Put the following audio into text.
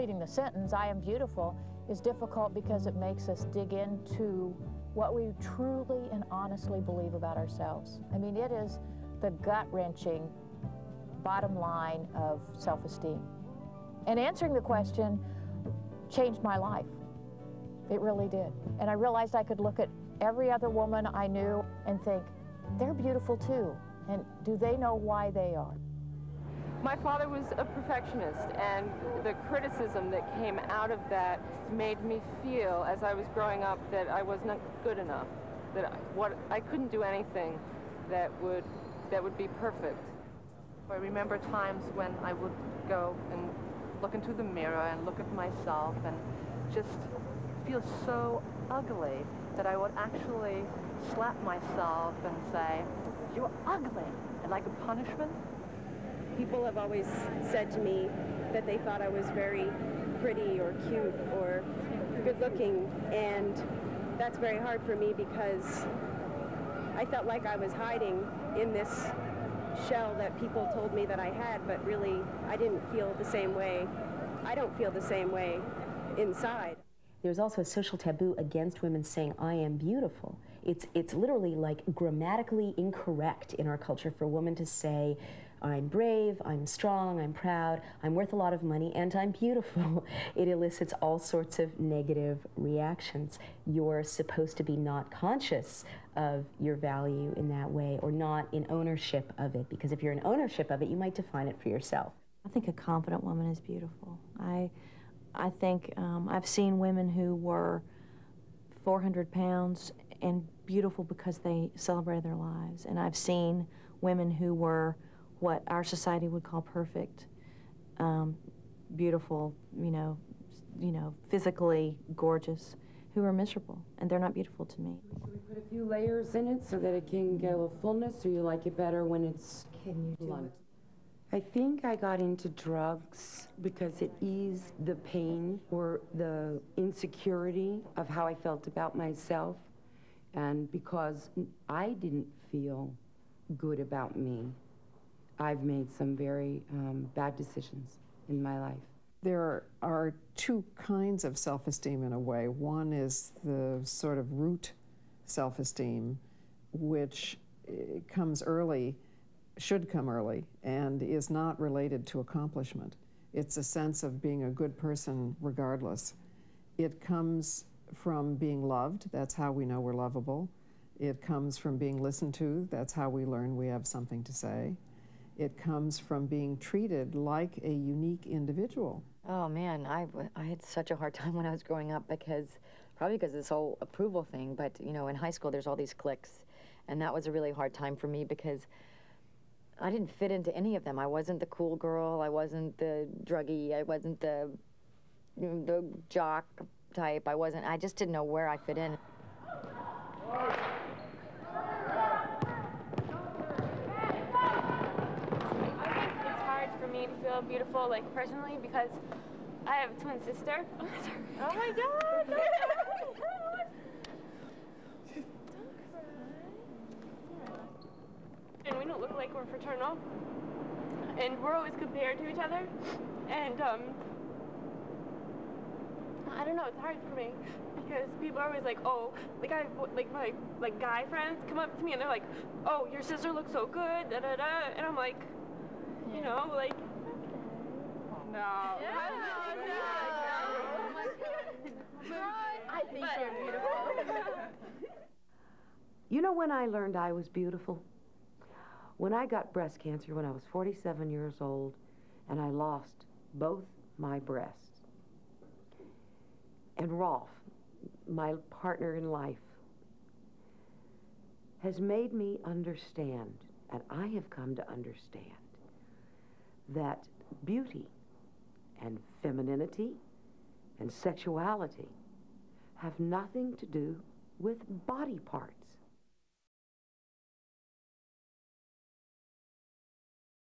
completing the sentence, I am beautiful, is difficult because it makes us dig into what we truly and honestly believe about ourselves. I mean, it is the gut-wrenching bottom line of self-esteem. And answering the question changed my life. It really did. And I realized I could look at every other woman I knew and think, they're beautiful too. And do they know why they are? My father was a perfectionist, and the criticism that came out of that made me feel, as I was growing up, that I was not good enough, that I couldn't do anything that would be perfect. I remember times when I would go and look into the mirror and look at myself and just feel so ugly that I would actually slap myself and say, "You're ugly," and like a punishment. People have always said to me that they thought I was very pretty or cute or good-looking, and that's very hard for me because I felt like I was hiding in this shell that people told me that I had, but really I didn't feel the same way. I don't feel the same way inside. There's also a social taboo against women saying, "I am beautiful." It's literally like grammatically incorrect in our culture for a woman to say, "I'm brave, I'm strong, I'm proud, I'm worth a lot of money, and I'm beautiful." It elicits all sorts of negative reactions. You're supposed to be not conscious of your value in that way, or not in ownership of it, because if you're in ownership of it, you might define it for yourself. I think a confident woman is beautiful. I think I've seen women who were 400 pounds and beautiful because they celebrated their lives. And I've seen women who were what our society would call perfect, beautiful, you know, physically gorgeous, who are miserable, and they're not beautiful to me. Should we put a few layers in it so that it can go a fullness, or you like it better when it's blunt? I think I got into drugs because it eased the pain or the insecurity of how I felt about myself, and because I didn't feel good about me, I've made some very bad decisions in my life. There are two kinds of self-esteem in a way. One is the sort of root self-esteem, which comes early, should come early, and is not related to accomplishment. It's a sense of being a good person regardless. It comes from being loved. That's how we know we're lovable. It comes from being listened to. That's how we learn we have something to say. It comes from being treated like a unique individual. Oh man, I had such a hard time when I was growing up, probably because of this whole approval thing, but you know, in high school there's all these cliques, and that was a really hard time for me because I didn't fit into any of them. I wasn't the cool girl, I wasn't the druggie, I wasn't the jock type, I just didn't know where I fit in. To feel beautiful, like personally, because I have a twin sister. Oh my God! No. Don't cry. And we don't look like we're fraternal, and we're always compared to each other. And I don't know. It's hard for me because people are always like, "Oh, my guy friends come up to me and they're like, oh, your sister looks so good, da da da," and I'm like. You know, like, no. No. Oh my God. I think you're beautiful. You know when I learned I was beautiful? When I got breast cancer when I was 47 years old, and I lost both my breasts. And Rolf, my partner in life, has made me understand, and I have come to understand, that beauty and femininity and sexuality have nothing to do with body parts.